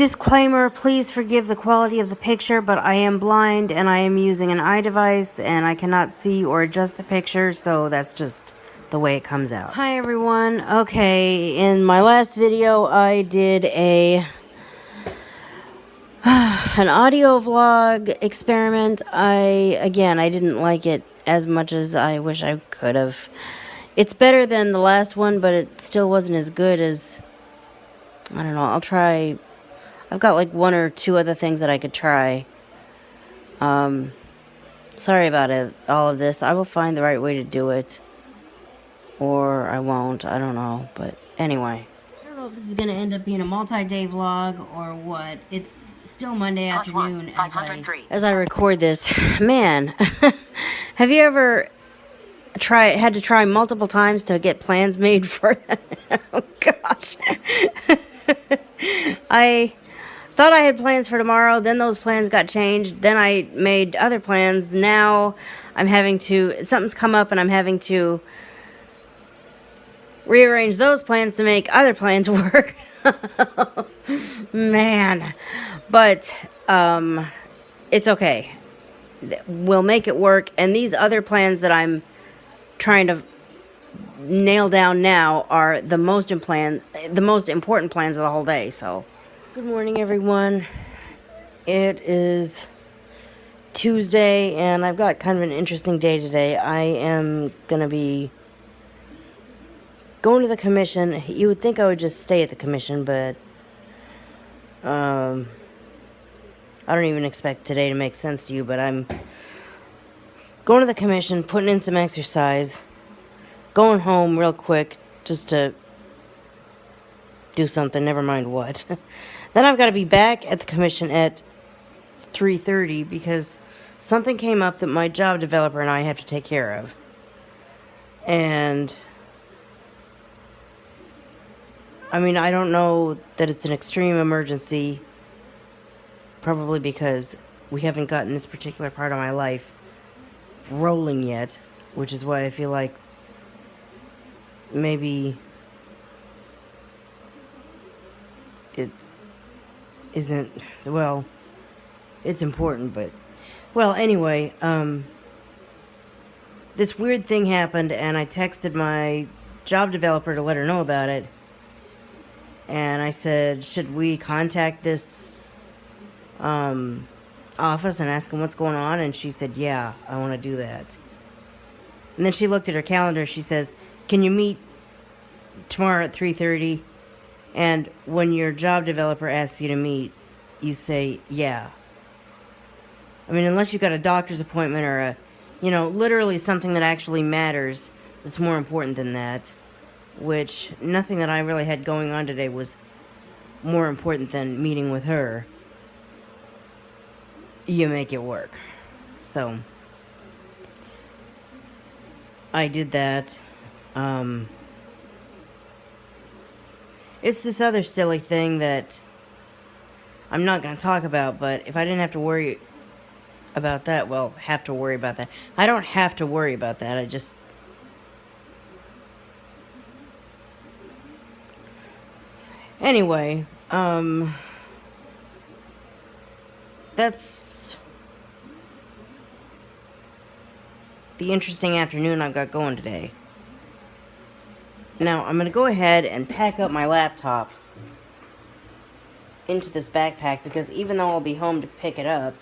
Disclaimer, please forgive the quality of the picture, but I am blind and I am using an eye device and I cannot see or adjust the picture, so that's just the way it comes out. Hi everyone. Okay, in my last video I did an audio vlog experiment. I didn't like it as much as I wish I could have. It's better than the last one, but it still wasn't as good as, I don't know, I'll try. I've got like one or two other things that I could try. Sorry about it, all of this. I will find the right way to do it. Or I won't, I don't know. But anyway. I don't know if this is going to end up being a multi-day vlog or what. It's still Monday afternoon as I record this. Man, have you ever had to try multiple times to get plans made for oh gosh. I thought I had plans for tomorrow, then those plans got changed, then I made other plans. Now I'm having to, something's come up and I'm having to rearrange those plans to make other plans work. Man. But it's okay. We'll make it work, and these other plans that I'm trying to nail down now are the most important plans of the whole day. So good morning everyone. It is Tuesday and I've got kind of an interesting day today. I am gonna be going to the commission. You would think I would just stay at the commission, but I don't even expect today to make sense to you, but I'm going to the commission, putting in some exercise, going home real quick just to do something, never mind what. Then I've got to be back at the commission at 3:30 because something came up that my job developer and I have to take care of. And I mean, I don't know that it's an extreme emergency, probably because we haven't gotten this particular part of my life rolling yet, which is why I feel like maybe it isn't, well, it's important, but, well, anyway, this weird thing happened, and I texted my job developer to let her know about it, and I said, should we contact this office and ask them what's going on? And she said, yeah, I want to do that. And then she looked at her calendar. She says, can you meet tomorrow at 3:30? And when your job developer asks you to meet, you say, yeah. I mean, unless you've got a doctor's appointment or a, literally something that actually matters that's more important than that, which nothing that I really had going on today was more important than meeting with her, you make it work. So I did that. It's this other silly thing that I'm not going to talk about, but if I didn't have to worry about that, well, have to worry about that. I don't have to worry about that. I just... Anyway, that's the interesting afternoon I've got going today. Now, I'm going to go ahead and pack up my laptop into this backpack because even though I'll be home to pick it up,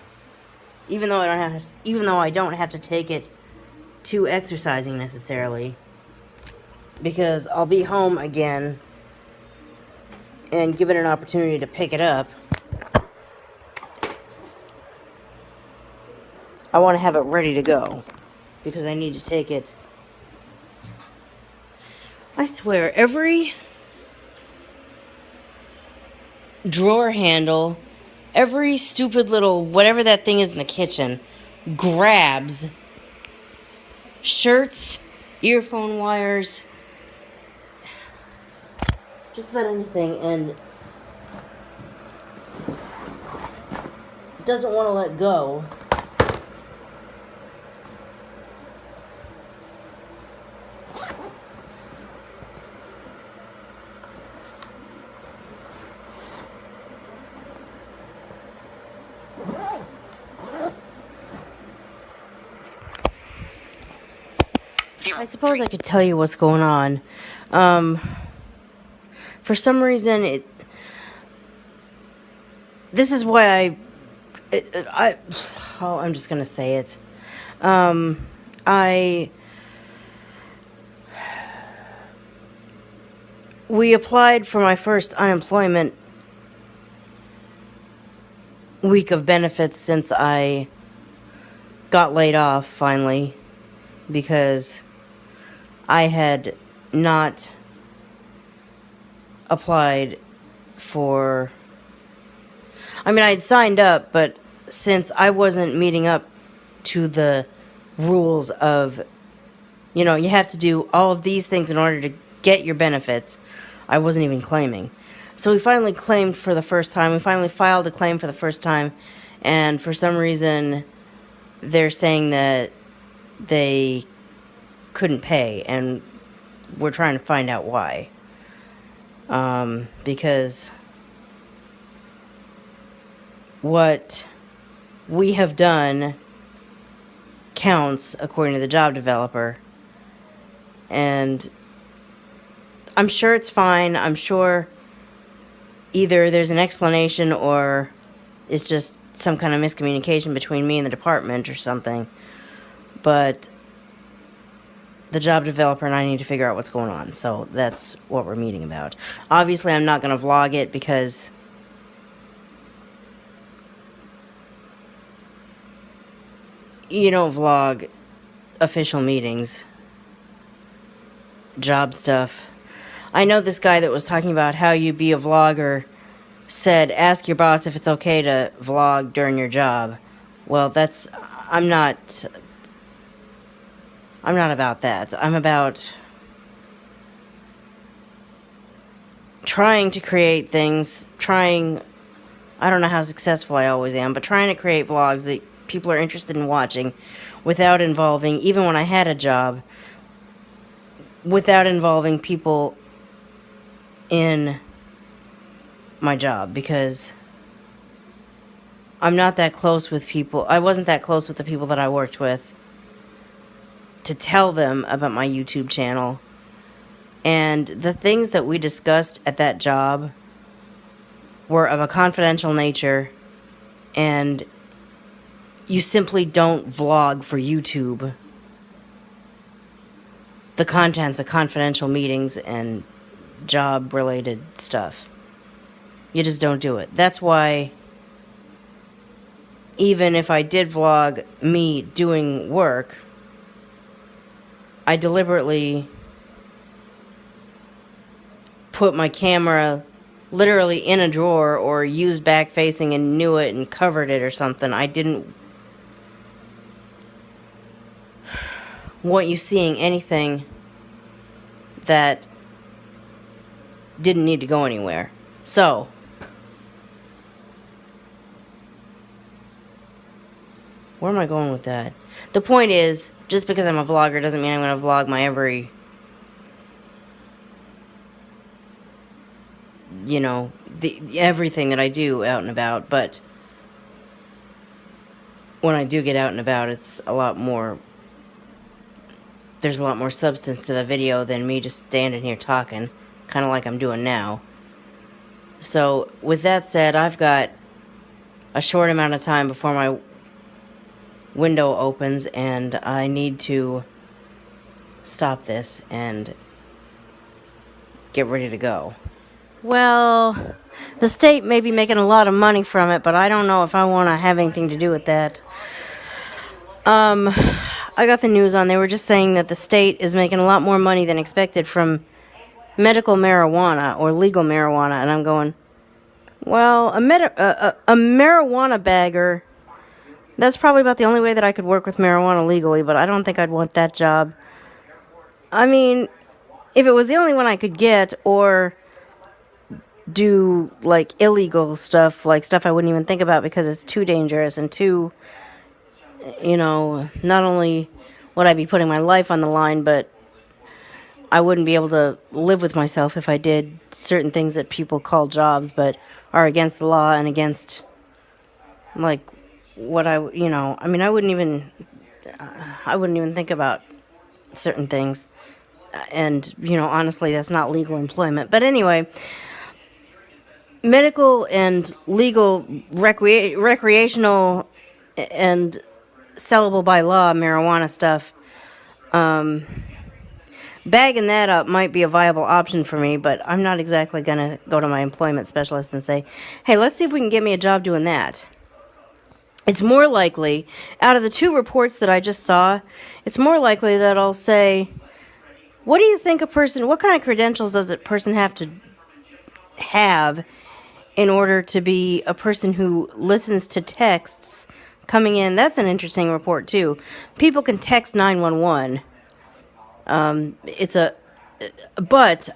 even though I don't have to take it to exercising necessarily, because I'll be home again and given an opportunity to pick it up, I want to have it ready to go because I need to take it. I swear, every drawer handle, every stupid little whatever that thing is in the kitchen grabs shirts, earphone wires, just about anything, and doesn't want to let go. I suppose I could tell you what's going on. Um, for some reason, this is why I'm just gonna say it. We applied for my first unemployment week of benefits since I got laid off finally, because I had not applied for, I mean, I had signed up, but since I wasn't meeting up to the rules of, you know, you have to do all of these things in order to get your benefits, I wasn't even claiming. So we finally claimed for the first time. We finally filed a claim for the first time, and for some reason, they're saying that they couldn't pay, and we're trying to find out why. Because what we have done counts according to the job developer, and I'm sure it's fine. I'm sure either there's an explanation or it's just some kind of miscommunication between me and the department or something. But the job developer and I need to figure out what's going on. So that's what we're meeting about. Obviously, I'm not going to vlog it because you don't vlog official meetings, job stuff. I know this guy that was talking about how you be a vlogger said, ask your boss if it's okay to vlog during your job. Well, I'm not about that. I'm about trying to create things, I don't know how successful I always am, but trying to create vlogs that people are interested in watching without involving, even when I had a job, without involving people in my job, because I'm not that close with people. I wasn't that close with the people that I worked with to tell them about my YouTube channel. And the things that we discussed at that job were of a confidential nature, and you simply don't vlog for YouTube the contents of confidential meetings and job-related stuff. You just don't do it. That's why even if I did vlog me doing work, I deliberately put my camera literally in a drawer or used back facing and knew it and covered it or something. I didn't want you seeing anything that didn't need to go anywhere. So, where am I going with that? The point is, just because I'm a vlogger doesn't mean I'm going to vlog my every, you know, everything that I do out and about. But when I do get out and about, it's a lot more, there's a lot more substance to the video than me just standing here talking, kind of like I'm doing now. So, with that said, I've got a short amount of time before my window opens, and I need to stop this and get ready to go. Well, the state may be making a lot of money from it, but I don't know if I want to have anything to do with that. I got the news on. They were just saying that the state is making a lot more money than expected from medical marijuana or legal marijuana, and I'm going, well, a marijuana bagger, that's probably about the only way that I could work with marijuana legally, but I don't think I'd want that job. I mean, if it was the only one I could get, or do, like, illegal stuff, like stuff I wouldn't even think about because it's too dangerous and too, you know, not only would I be putting my life on the line, but I wouldn't be able to live with myself if I did certain things that people call jobs but are against the law and against, like, what I, you know, I mean, I wouldn't even think about certain things. And, honestly, that's not legal employment. But anyway, medical and legal recreational and sellable by law marijuana stuff, bagging that up might be a viable option for me, but I'm not exactly going to go to my employment specialist and say, hey, let's see if we can get me a job doing that. It's more likely, out of the 2 reports that I just saw, it's more likely that I'll say, what do you think what kind of credentials does a person have to have in order to be a person who listens to texts coming in? That's an interesting report, too. People can text 911. But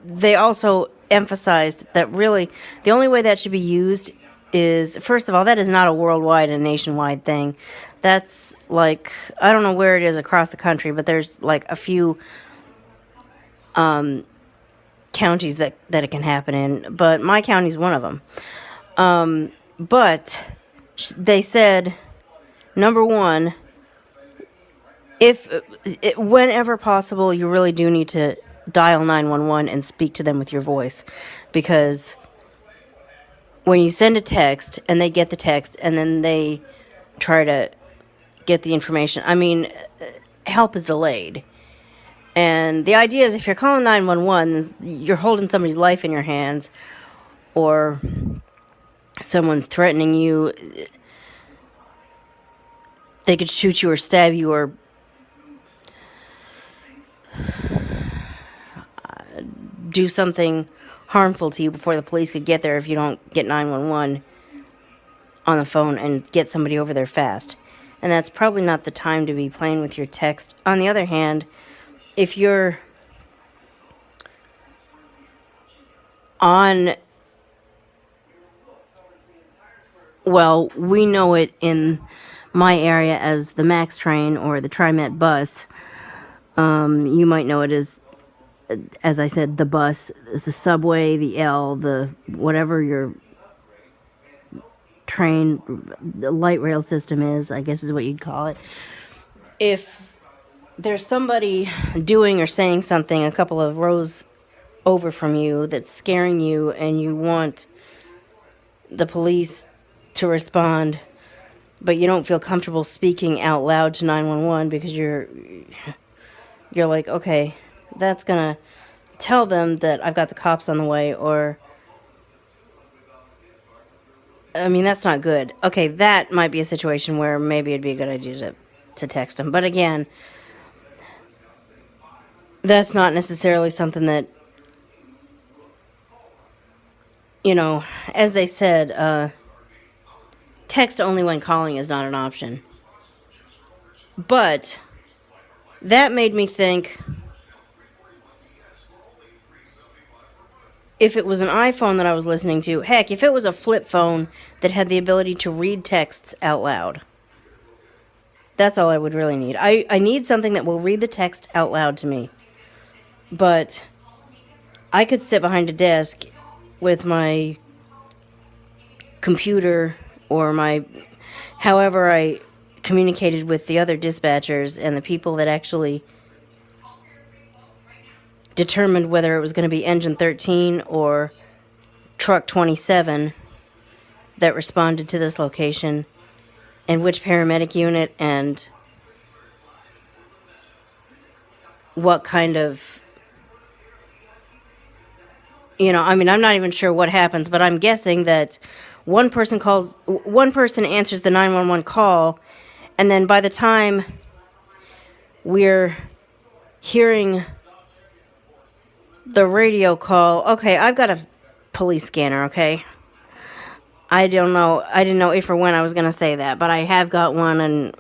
they also emphasized that really the only way that should be used is, first of all, that is not a worldwide and nationwide thing. That's like, I don't know where it is across the country, but there's like a few counties that it can happen in, but my county's one of them. But they said, number one, whenever possible, you really do need to dial 911 and speak to them with your voice, because when you send a text and they get the text and then they try to get the information, help is delayed. And the idea is, if you're calling 911, you're holding somebody's life in your hands, or someone's threatening you. They could shoot you or stab you or do something harmful to you before the police could get there if you don't get 911 on the phone and get somebody over there fast. And that's probably not the time to be playing with your text. On the other hand, if you're on, well, we know it in my area as the MAX train or the TriMet bus. You might know it as I said, the bus, the subway, the L, the whatever your train, the light rail system is, I guess is what you'd call it. If there's somebody doing or saying something a couple of rows over from you that's scaring you, and you want the police to respond, but you don't feel comfortable speaking out loud to 911 because you're like, okay, that's gonna tell them that I've got the cops on the way, or that's not good. Okay, that might be a situation where maybe it'd be a good idea to text them. But again, that's not necessarily something that, as they said, text only when calling is not an option. But that made me think, if it was an iPhone that I was listening to, heck, if it was a flip phone that had the ability to read texts out loud, that's all I would really need. I need something that will read the text out loud to me. But I could sit behind a desk with my computer or however I communicated with the other dispatchers and the people that actually determined whether it was going to be engine 13 or truck 27 that responded to this location, and which paramedic unit, and what kind of, I'm not even sure what happens, but I'm guessing that one person answers the 911 call, and then by the time we're hearing the radio call, okay, I've got a police scanner, okay? I don't know. I didn't know if or when I was going to say that, but I have got one, and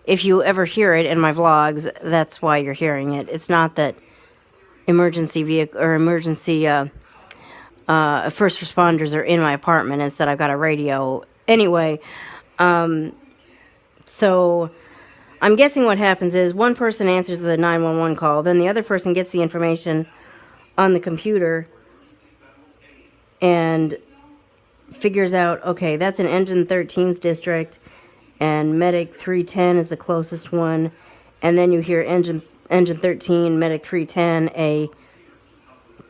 if you ever hear it in my vlogs, that's why you're hearing it. It's not that emergency vehicle or emergency first responders are in my apartment. It's that I've got a radio. Anyway, so I'm guessing what happens is one person answers the 911 call, then the other person gets the information on the computer and figures out, okay, that's an engine 13's district, and medic 310 is the closest one, And then you hear engine 13, medic 310, a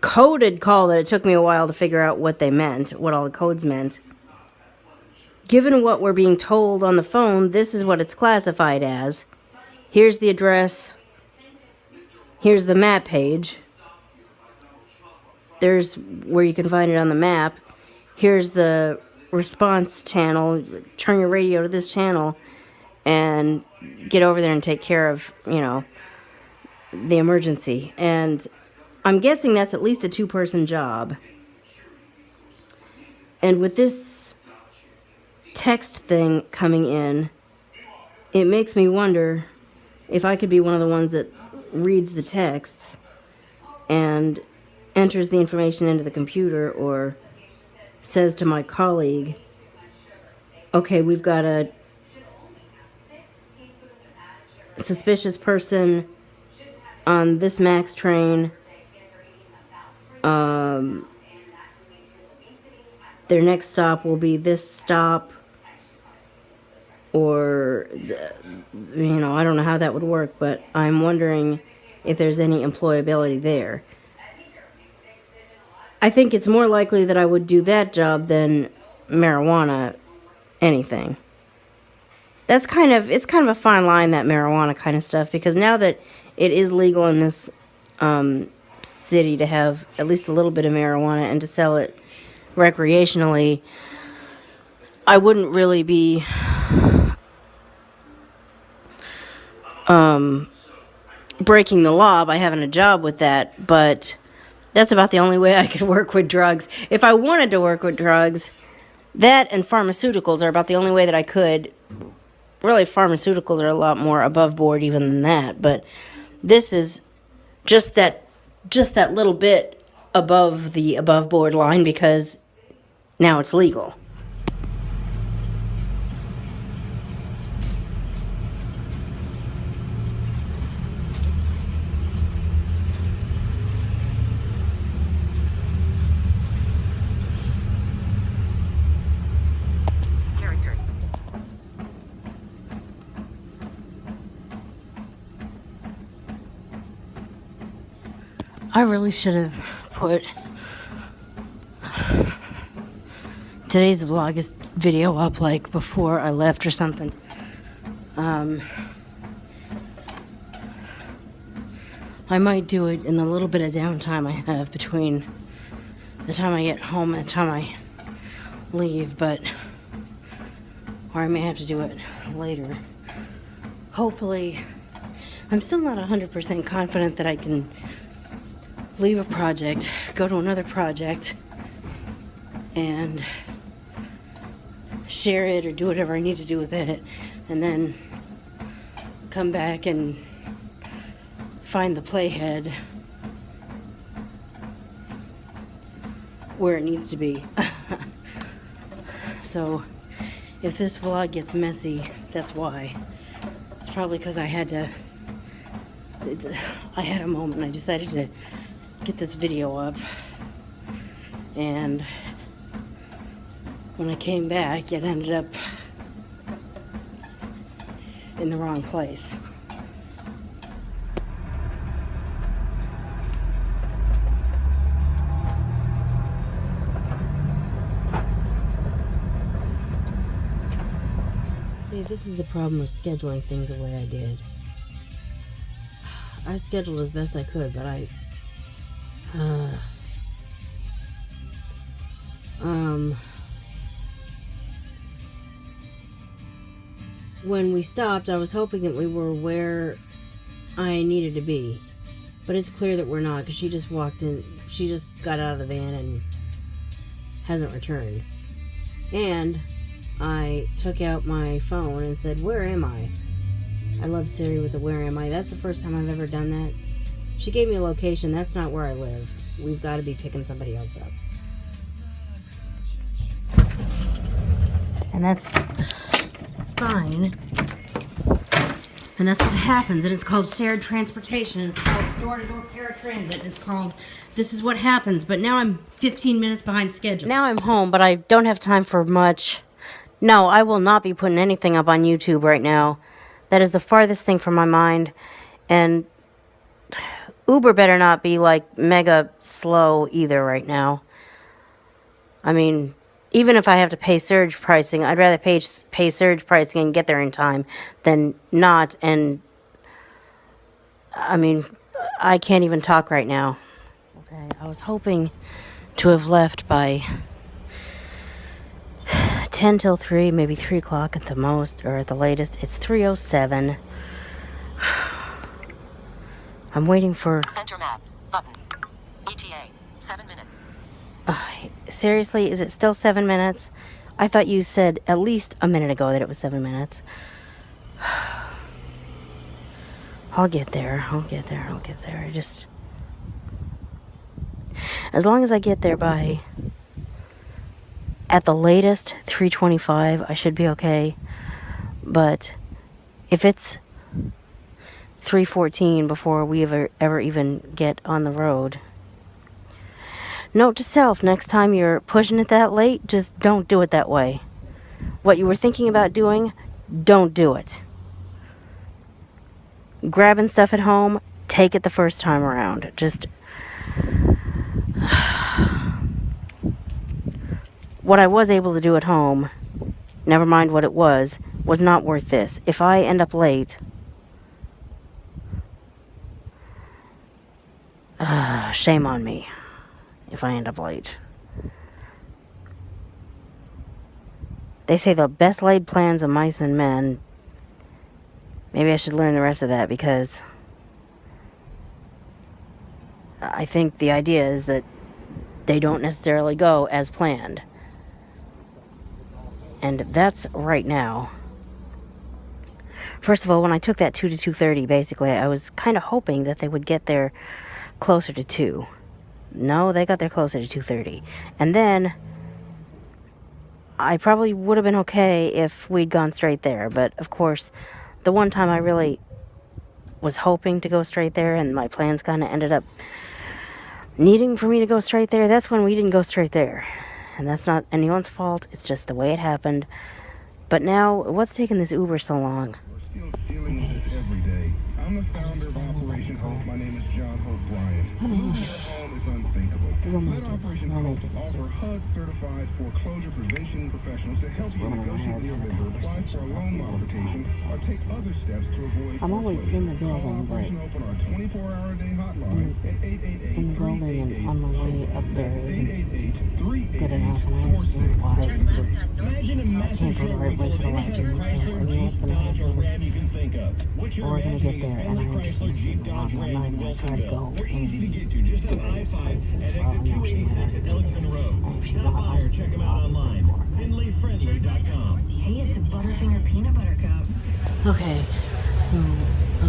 coded call that it took me a while to figure out what they meant, what all the codes meant. Given what we're being told on the phone, this is what it's classified as. Here's the address. Here's the map page. There's where you can find it on the map. Here's the response channel. Turn your radio to this channel and get over there and take care of, you know, the emergency. And I'm guessing that's at least a 2-person job. And with this text thing coming in, it makes me wonder if I could be one of the ones that reads the texts and enters the information into the computer, or says to my colleague, okay, we've got a suspicious person on this MAX train. Their next stop will be this stop, or, you know, I don't know how that would work, but I'm wondering if there's any employability there. I think it's more likely that I would do that job than marijuana anything. It's kind of a fine line, that marijuana kind of stuff, because now that it is legal in this city to have at least a little bit of marijuana and to sell it recreationally, I wouldn't really be breaking the law by having a job with that, but that's about the only way I could work with drugs. If I wanted to work with drugs, that and pharmaceuticals are about the only way that I could. Really, pharmaceuticals are a lot more above board even than that, but this is just that little bit above the above board line, because now it's legal. I really should have put today's Vlogust video up like before I left or something. I might do it in the little bit of downtime I have between the time I get home and the time I leave, but, or I may have to do it later. Hopefully, I'm still not 100% confident that I can leave a project, go to another project, and share it or do whatever I need to do with it, and then come back and find the playhead where it needs to be. So if this vlog gets messy, that's why. It's probably because I had a moment and I decided to get this video up, and when I came back it ended up in the wrong place. See, this is the problem with scheduling things the way I did. I scheduled as best I could, but when we stopped, I was hoping that we were where I needed to be, but it's clear that we're not, because she just walked in, she just got out of the van and hasn't returned. And I took out my phone and said, where am I? I love Siri with the where am I. That's the first time I've ever done that. She gave me a location. That's not where I live. We've got to be picking somebody else up. And that's fine. And that's what happens. And it's called shared transportation. It's called door-to-door paratransit. And it's called, this is what happens. But now I'm 15 minutes behind schedule. Now I'm home, but I don't have time for much. No, I will not be putting anything up on YouTube right now, That is the farthest thing from my mind. And Uber better not be like mega slow either right now. I mean, even if I have to pay surge pricing, I'd rather pay surge pricing and get there in time than not. And I mean, I can't even talk right now. Okay, I was hoping to have left by 10 till 3, maybe 3 o'clock at the most, or at the latest. It's 3:07. I'm waiting for... Center map. Button. ETA. 7 minutes. Seriously, is it still 7 minutes? I thought you said at least a minute ago that it was 7 minutes. I'll get there. I'll get there. I just... As long as I get there by... At the latest, 3:25, I should be okay. But if it's 3:14 before we ever even get on the road... Note to self, next time you're pushing it that late, just don't do it that way. What you were thinking about doing, don't do it. Grabbing stuff at home, take it the first time around. Just... What I was able to do at home, never mind what it was not worth this. If I end up late... shame on me. If I end up late. They say the best laid plans of mice and men. Maybe I should learn the rest of that, because I think the idea is that they don't necessarily go as planned. And that's right now. First of all, when I took that 2 to 2:30, basically, I was kind of hoping that they would get there closer to 2. No, they got there closer to 2:30. And then I probably would have been okay if we'd gone straight there. But, of course, the one time I really was hoping to go straight there and my plans kind of ended up needing for me to go straight there, that's when we didn't go straight there. And that's not anyone's fault. It's just the way it happened. But now, what's taking this Uber so long? We're still dealing with this every day. I'm the founder of Operation Hope. My name is John Hope Bryant. Losing your home is unthinkable. We'll make it. Operation We'll Hope make it. It's offer just... HUD-certified foreclosure prevention professionals to help you negotiate your vendor, apply for a loan modification, or take other steps to avoid I'm always in the building, but Operation Hope on our 24-hour-a-day hotline at 888 in the building and on my way up there isn't good enough, and I understand why. It's just, I can't go the right way for the life of me. So, I mean, what's going to happen is we're going to get there, and I'm just going to sit in the lobby. I'm not even going to try to go in the various places. For all I know, she might already be there. And if she's not, I'll just sit in the lobby for her. Hey, it's the Butterfinger Peanut Butter Cup. Okay, so I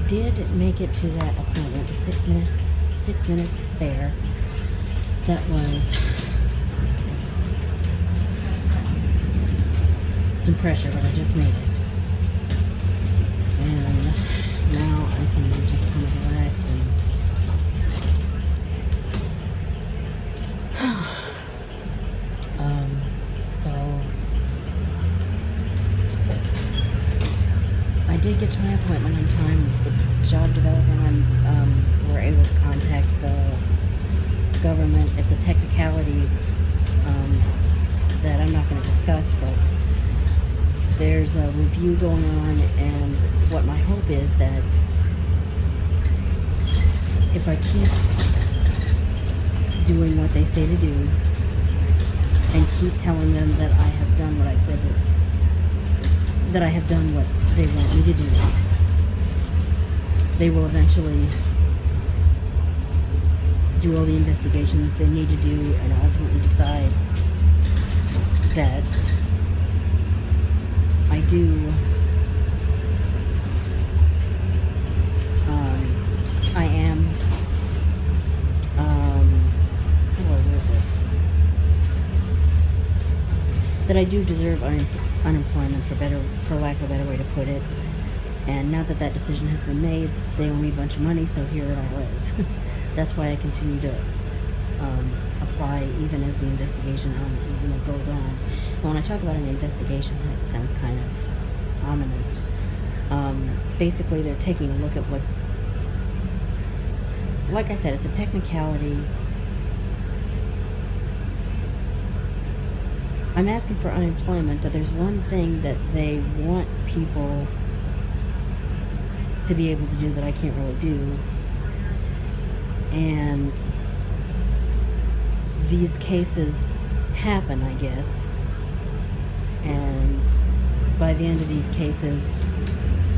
did make it to that appointment with 6 minutes to spare. That was some pressure, but I just made it. And now I can just kind of relax and so I did get to my appointment on time. The job development, we're able to contact the government. It's a technicality that I'm not going to discuss, but there's a review going on, and what my hope is that if I keep doing what they say to do and keep telling them that I have done what I said that I have done what they want me to do, they will eventually do all the investigation that they need to do and ultimately decide that I do I am how do I word this? That I do deserve unemployment, for lack of a better way to put it. And now that decision has been made, they owe me a bunch of money, so here it all is. That's why I continue to apply even as the investigation goes on. And when I talk about an investigation, that sounds kind of ominous. Basically, they're taking a look at what's, like I said, it's a technicality. I'm asking for unemployment, but there's one thing that they want people to be able to do that I can't really do. And these cases happen, I guess. And by the end of these cases,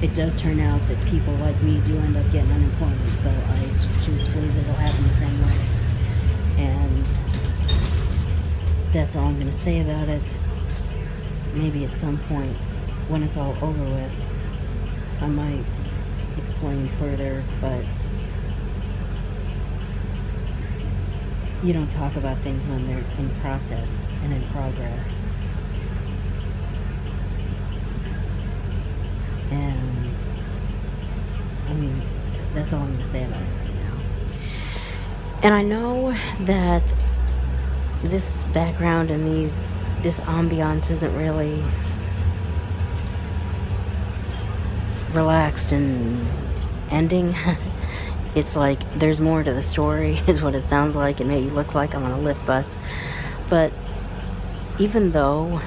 it does turn out that people like me do end up getting unemployment. So I just choose to believe that it'll happen the same way. And that's all I'm going to say about it. Maybe at some point, when it's all over with, I might explain further, but you don't talk about things when they're in process and in progress. And I mean, that's all I'm going to say about it right now. And I know that this background and this ambiance isn't really relaxed and ending. It's like there's more to the story is what it sounds like, and maybe looks like. I'm on a Lyft bus. But even though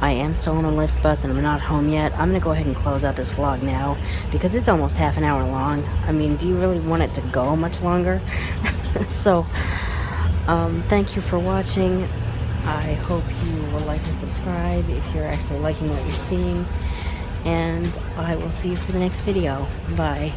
I am still on a Lyft bus and I'm not home yet, I'm going to go ahead and close out this vlog now because it's almost half an hour long. I mean, do you really want it to go much longer? So, thank you for watching. I hope you will like and subscribe if you're actually liking what you're seeing. And I will see you for the next video. Bye.